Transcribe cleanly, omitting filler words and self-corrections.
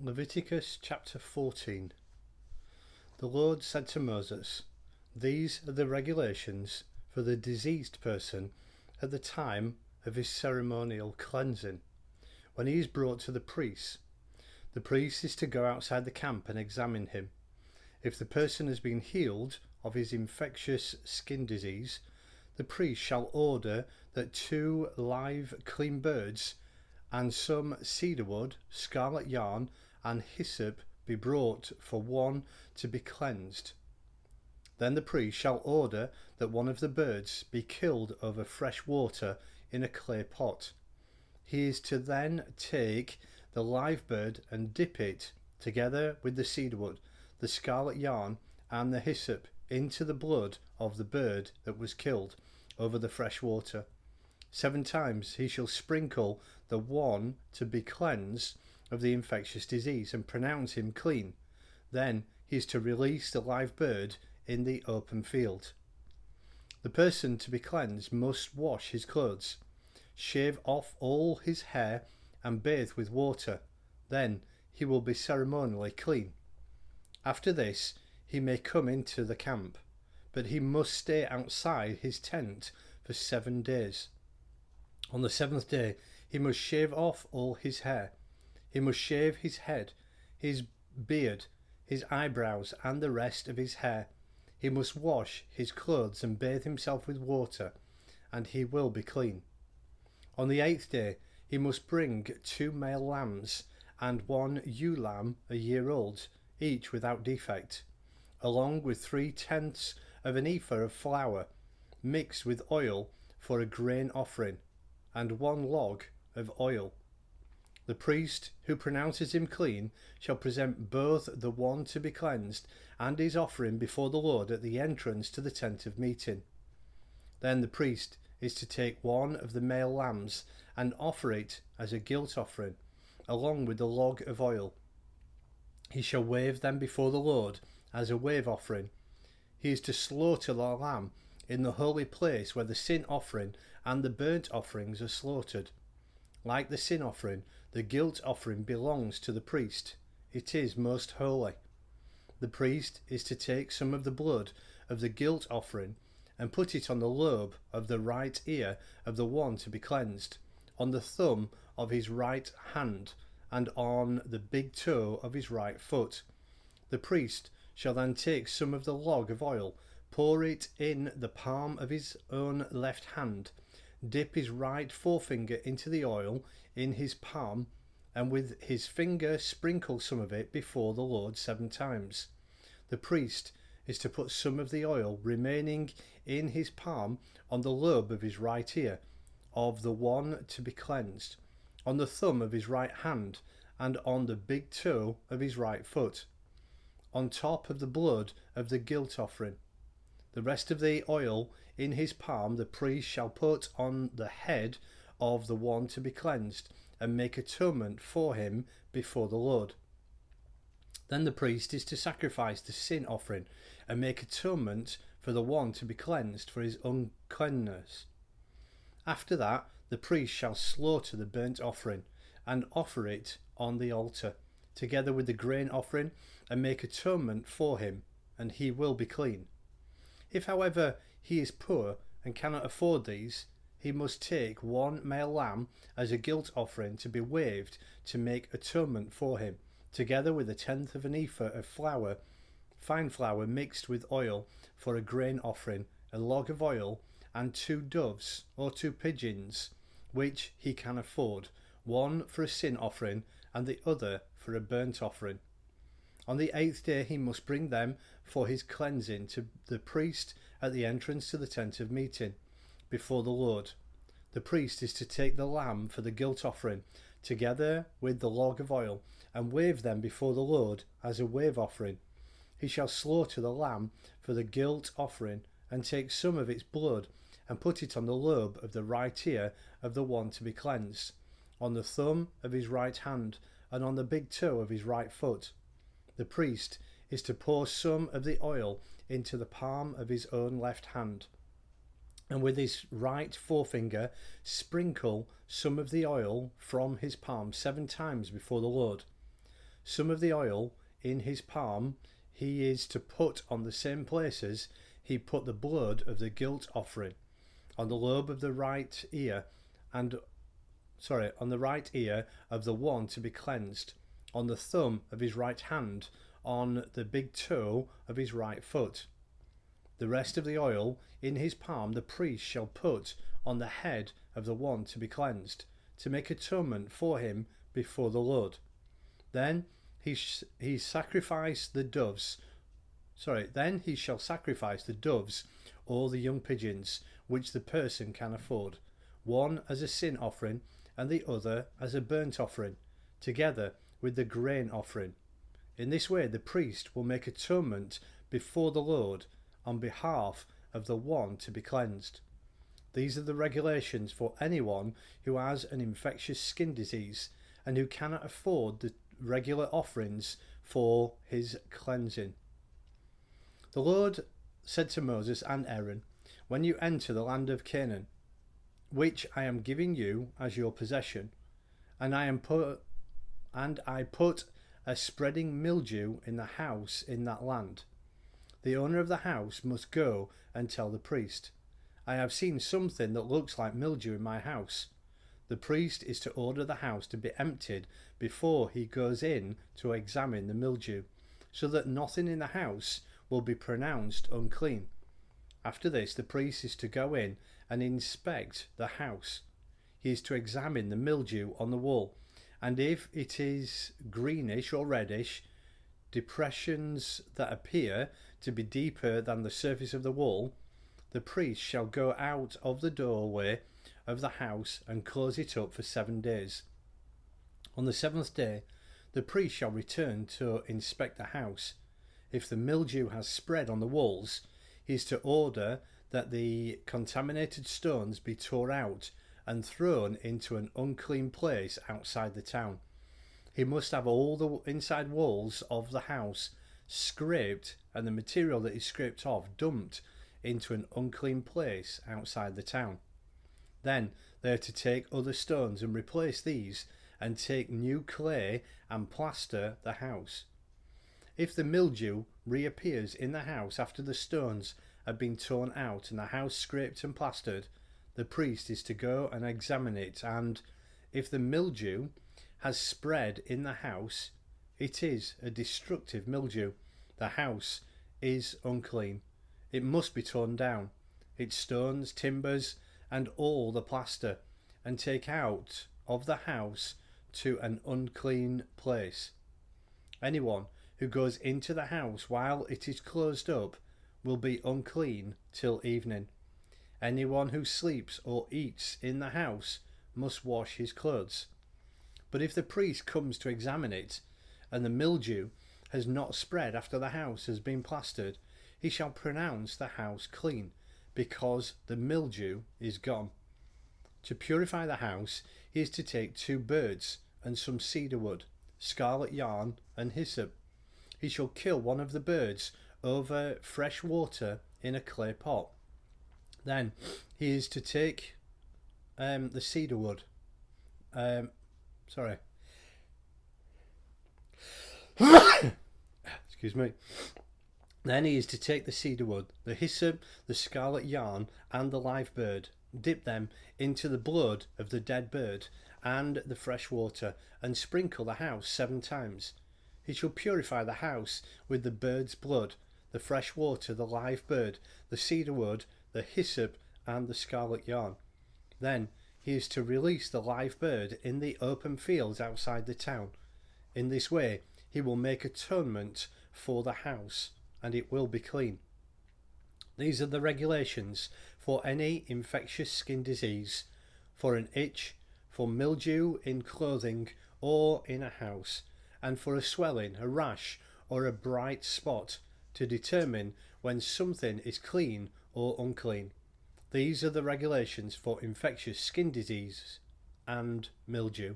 Leviticus chapter 14. The Lord said to Moses, "These are the regulations for the diseased person at the time of his ceremonial cleansing, when he is brought to the priest. The priest is to go outside the camp and examine him. If the person has been healed of his infectious skin disease, the priest shall order that 2 live clean birds and some cedar wood, scarlet yarn, and hyssop be brought for one to be cleansed. Then the priest shall order that one of the birds be killed over fresh water in a clay pot. He is to then take the live bird and dip it, together with the cedar wood, the scarlet yarn, and the hyssop, into the blood of the bird that was killed over the fresh water. 7 times he shall sprinkle the one to be cleansed of the infectious disease and pronounce him clean. Then he is to release the live bird in the open field. The person to be cleansed must wash his clothes, shave off all his hair, and bathe with water. Then he will be ceremonially clean. After this he may come into the camp, but he must stay outside his tent for 7 days. On the 7th day he must shave off all his hair. He must shave his head, his beard, his eyebrows, and the rest of his hair. He must wash his clothes and bathe himself with water, and he will be clean. On the 8th day he must bring 2 male lambs and 1 ewe lamb a year old, each without defect, along with 3/10 of an ephah of flour mixed with oil for a grain offering, and 1 log of oil. The priest who pronounces him clean shall present both the one to be cleansed and his offering before the Lord at the entrance to the tent of meeting. Then the priest is to take 1 of the male lambs and offer it as a guilt offering, along with the log of oil. He shall wave them before the Lord as a wave offering. He is to slaughter the lamb in the holy place where the sin offering and the burnt offerings are slaughtered. Like the sin offering, the guilt offering belongs to the priest. It is most holy. The priest is to take some of the blood of the guilt offering and put it on the lobe of the right ear of the one to be cleansed, on the thumb of his right hand, and on the big toe of his right foot. The priest shall then take some of the log of oil, pour it in the palm of his own left hand, dip his right forefinger into the oil in his palm, and with his finger sprinkle some of it before the Lord 7 times. The priest is to put some of the oil remaining in his palm on the lobe of his right ear of the one to be cleansed, on the thumb of his right hand, and on the big toe of his right foot, on top of the blood of the guilt offering. The rest of the oil in his palm the priest shall put on the head of the one to be cleansed and make atonement for him before the Lord. Then the priest is to sacrifice the sin offering and make atonement for the one to be cleansed for his uncleanness. After that the priest shall slaughter the burnt offering and offer it on the altar, together with the grain offering, and make atonement for him, and he will be clean. If, however, he is poor and cannot afford these, he must take 1 male lamb as a guilt offering to be waved to make atonement for him, together with 1/10 of an ephah of flour, fine flour mixed with oil for a grain offering, a log of oil, and 2 doves or 2 pigeons, which he can afford, 1 for a sin offering and the other for a burnt offering. On the 8th day he must bring them for his cleansing to the priest at the entrance to the tent of meeting before the Lord. The priest is to take the lamb for the guilt offering, together with the log of oil, and wave them before the Lord as a wave offering. He shall slaughter the lamb for the guilt offering, and take some of its blood, and put it on the lobe of the right ear of the one to be cleansed, on the thumb of his right hand, and on the big toe of his right foot. The priest is to pour some of the oil into the palm of his own left hand, and with his right forefinger sprinkle some of the oil from his palm 7 times before the Lord. Some of the oil in his palm he is to put on the same places he put the blood of the guilt offering, on the lobe of the right ear, on the right ear of the one to be cleansed, on the thumb of his right hand, on the big toe of his right foot. The rest of the oil in his palm the priest shall put on the head of the one to be cleansed, to make atonement for him before the Lord. Then he shall sacrifice the doves or the young pigeons, which the person can afford, one as a sin offering and the other as a burnt offering, together with the grain offering. In this way the priest will make atonement before the Lord on behalf of the one to be cleansed. These are the regulations for anyone who has an infectious skin disease and who cannot afford the regular offerings for his cleansing. The Lord said to Moses and Aaron, when you enter the land of Canaan, which I am giving you as your possession, and I put a spreading mildew in the house in that land, the owner of the house must go and tell the priest, I have seen something that looks like mildew in my house. The priest is to order the house to be emptied before he goes in to examine the mildew, so that nothing in the house will be pronounced unclean. After this, the priest is to go in and inspect the house. He is to examine the mildew on the wall, and if it is greenish or reddish, depressions that appear to be deeper than the surface of the wall, the priest shall go out of the doorway of the house and close it up for 7 days. On the 7th day, the priest shall return to inspect the house. If the mildew has spread on the walls, he is to order that the contaminated stones be torn out and thrown into an unclean place outside the town. He must have all the inside walls of the house scraped and the material that is scraped off dumped into an unclean place outside the town. Then they are to take other stones and replace these, and take new clay and plaster the house. If the mildew reappears in the house after the stones have been torn out and the house scraped and plastered, the priest is to go and examine it, and if the mildew has spread in the house, it is a destructive mildew. The house is unclean. It must be torn down, its stones, timbers, and all the plaster, and take out of the house to an unclean place. Anyone who goes into the house while it is closed up will be unclean till evening. Anyone who sleeps or eats in the house must wash his clothes. But if the priest comes to examine it, and the mildew has not spread after the house has been plastered, he shall pronounce the house clean, because the mildew is gone. To purify the house, he is to take 2 birds and some cedar wood, scarlet yarn, and hyssop. He shall kill one of the birds over fresh water in a clay pot. Then he is to take the cedar wood. Excuse me. Then he is to take the cedar wood, the hyssop, the scarlet yarn, and the live bird, dip them into the blood of the dead bird and the fresh water, and sprinkle the house 7 times. He shall purify the house with the bird's blood, the fresh water, the live bird, the cedar wood, the hyssop, and the scarlet yarn. Then he is to release the live bird in the open fields outside the town. In this way he will make atonement for the house, and it will be clean. These are the regulations for any infectious skin disease, for an itch, for mildew in clothing or in a house, and for a swelling, a rash, or a bright spot, to determine when something is clean or unclean. These are the regulations for infectious skin disease and mildew.